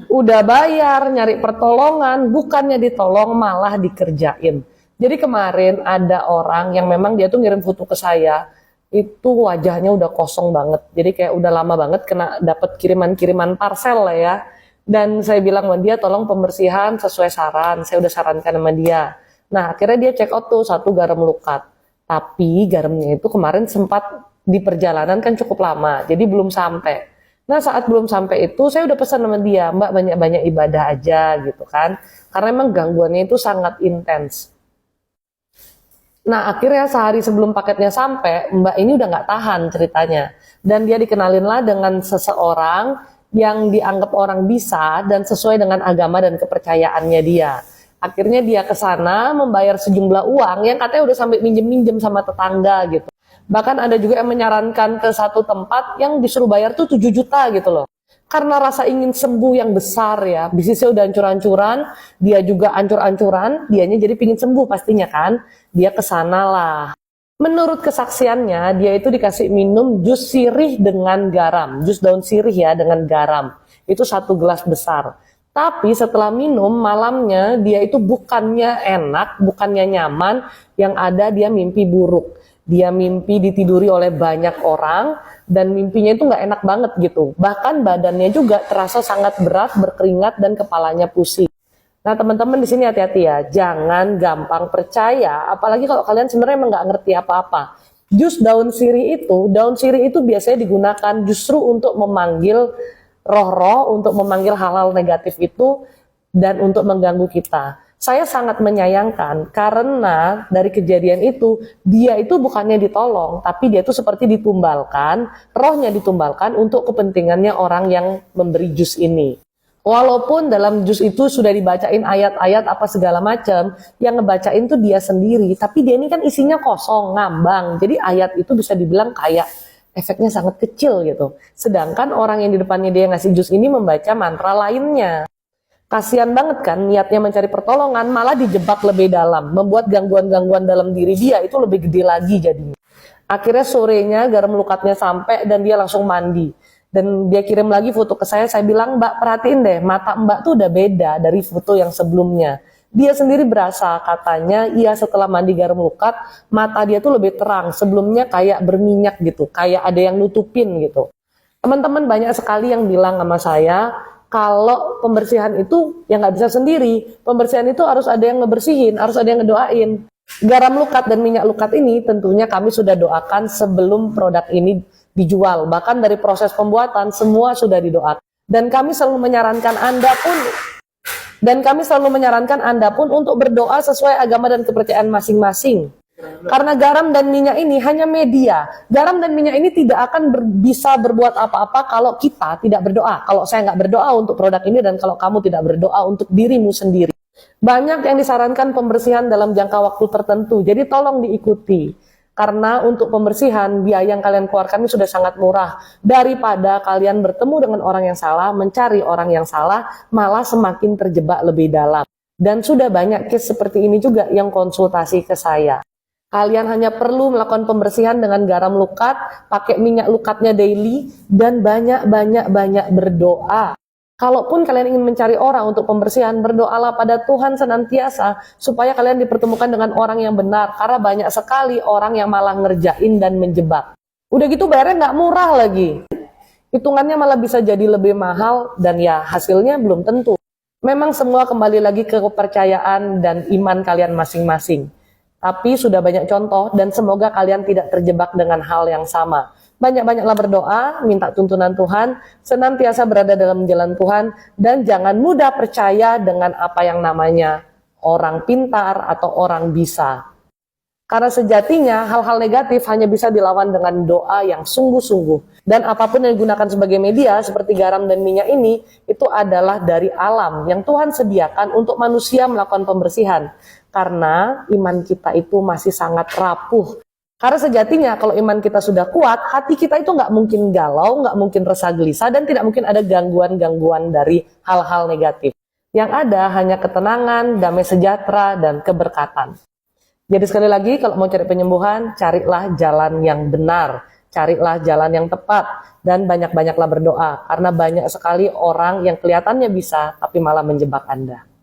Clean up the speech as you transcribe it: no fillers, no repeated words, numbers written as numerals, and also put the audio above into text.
Udah bayar, nyari pertolongan, bukannya ditolong malah dikerjain. Jadi kemarin ada orang yang memang dia tuh ngirim foto ke saya, itu wajahnya udah kosong banget. Jadi kayak udah lama banget kena dapat kiriman-kiriman parcel lah ya. Dan saya bilang sama dia tolong pembersihan sesuai saran, saya udah sarankan sama dia. Nah akhirnya dia check out tuh 1 garam lukat. Tapi garamnya itu kemarin sempat di perjalanan kan cukup lama, jadi belum sampai. Nah saat belum sampai itu saya udah pesan sama dia, Mbak banyak-banyak ibadah aja gitu kan. Karena emang gangguannya itu sangat intens. Nah akhirnya sehari sebelum paketnya sampai, Mbak ini udah nggak tahan ceritanya. Dan dia dikenalin lah dengan seseorang yang dianggap orang bisa dan sesuai dengan agama dan kepercayaannya dia. Akhirnya dia ke sana membayar sejumlah uang yang katanya udah sampai minjem-minjem sama tetangga gitu. Bahkan ada juga yang menyarankan ke satu tempat yang disuruh bayar tuh 7 juta gitu loh. Karena rasa ingin sembuh yang besar ya, bisnisnya udah hancur-hancuran, dia juga hancur-hancuran, dianya jadi pingin sembuh pastinya kan, dia kesana lah. Menurut kesaksiannya, dia itu dikasih minum jus sirih dengan garam, jus daun sirih ya dengan garam, itu 1 gelas besar. Tapi setelah minum malamnya dia itu bukannya enak, bukannya nyaman, yang ada dia mimpi buruk. Dia mimpi ditiduri oleh banyak orang dan mimpinya itu nggak enak banget gitu. Bahkan badannya juga terasa sangat berat, berkeringat dan kepalanya pusing. Nah teman-teman di sini hati-hati ya, jangan gampang percaya. Apalagi kalau kalian sebenarnya emang nggak ngerti apa-apa. Jus daun sirih itu biasanya digunakan justru untuk memanggil roh-roh, untuk memanggil hal-hal negatif itu dan untuk mengganggu kita. Saya sangat menyayangkan karena dari kejadian itu dia itu bukannya ditolong, tapi dia itu seperti ditumbalkan, rohnya ditumbalkan untuk kepentingannya orang yang memberi jus ini. Walaupun dalam jus itu sudah dibacain ayat-ayat apa segala macam, yang ngebacain tuh dia sendiri, tapi dia ini kan isinya kosong, ngambang. Jadi ayat itu bisa dibilang kayak efeknya sangat kecil gitu. Sedangkan orang yang di depannya dia ngasih jus ini membaca mantra lainnya. Kasian banget kan niatnya mencari pertolongan malah dijebak lebih dalam, membuat gangguan-gangguan dalam diri dia itu lebih gede lagi jadinya. Akhirnya sorenya garam lukatnya sampai dan dia langsung mandi. Dan dia kirim lagi foto ke saya bilang, Mbak perhatiin deh, mata Mbak tuh udah beda dari foto yang sebelumnya. Dia sendiri berasa katanya, iya setelah mandi garam lukat, mata dia tuh lebih terang, sebelumnya kayak berminyak gitu, kayak ada yang nutupin gitu. Teman-teman banyak sekali yang bilang sama saya, kalau pembersihan itu ya nggak bisa sendiri, pembersihan itu harus ada yang ngebersihin, harus ada yang ngedoain. Garam lukat dan minyak lukat ini tentunya kami sudah doakan sebelum produk ini dijual, bahkan dari proses pembuatan semua sudah didoakan. Dan kami selalu menyarankan Anda pun untuk berdoa sesuai agama dan kepercayaan masing-masing. Karena garam dan minyak ini hanya media. Garam dan minyak ini tidak akan bisa berbuat apa-apa kalau kita tidak berdoa. Kalau saya nggak berdoa untuk produk ini dan kalau kamu tidak berdoa untuk dirimu sendiri. Banyak yang disarankan pembersihan dalam jangka waktu tertentu. Jadi tolong diikuti. Karena untuk pembersihan biaya yang kalian keluarkan ini sudah sangat murah. Daripada kalian bertemu dengan orang yang salah, mencari orang yang salah, malah semakin terjebak lebih dalam. Dan sudah banyak case seperti ini juga yang konsultasi ke saya. Kalian hanya perlu melakukan pembersihan dengan garam lukat, pakai minyak lukatnya daily, dan banyak berdoa. Kalaupun kalian ingin mencari orang untuk pembersihan, berdoalah pada Tuhan senantiasa, supaya kalian dipertemukan dengan orang yang benar, karena banyak sekali orang yang malah ngerjain dan menjebak. Udah gitu bayarnya nggak murah lagi. Hitungannya malah bisa jadi lebih mahal, dan ya hasilnya belum tentu. Memang semua kembali lagi ke kepercayaan dan iman kalian masing-masing. Tapi sudah banyak contoh dan semoga kalian tidak terjebak dengan hal yang sama. Banyak-banyaklah berdoa, minta tuntunan Tuhan, senantiasa berada dalam jalan Tuhan, dan jangan mudah percaya dengan apa yang namanya orang pintar atau orang bisa. Karena sejatinya hal-hal negatif hanya bisa dilawan dengan doa yang sungguh-sungguh. Dan apapun yang digunakan sebagai media seperti garam dan minyak ini, itu adalah dari alam yang Tuhan sediakan untuk manusia melakukan pembersihan. Karena iman kita itu masih sangat rapuh. Karena sejatinya kalau iman kita sudah kuat, hati kita itu nggak mungkin galau, nggak mungkin resah gelisah, dan tidak mungkin ada gangguan-gangguan dari hal-hal negatif. Yang ada hanya ketenangan, damai sejahtera, dan keberkatan. Jadi sekali lagi, kalau mau cari penyembuhan, carilah jalan yang benar. carilah jalan yang tepat, dan banyak-banyaklah berdoa, karena banyak sekali orang yang kelihatannya bisa, tapi malah menjebak Anda.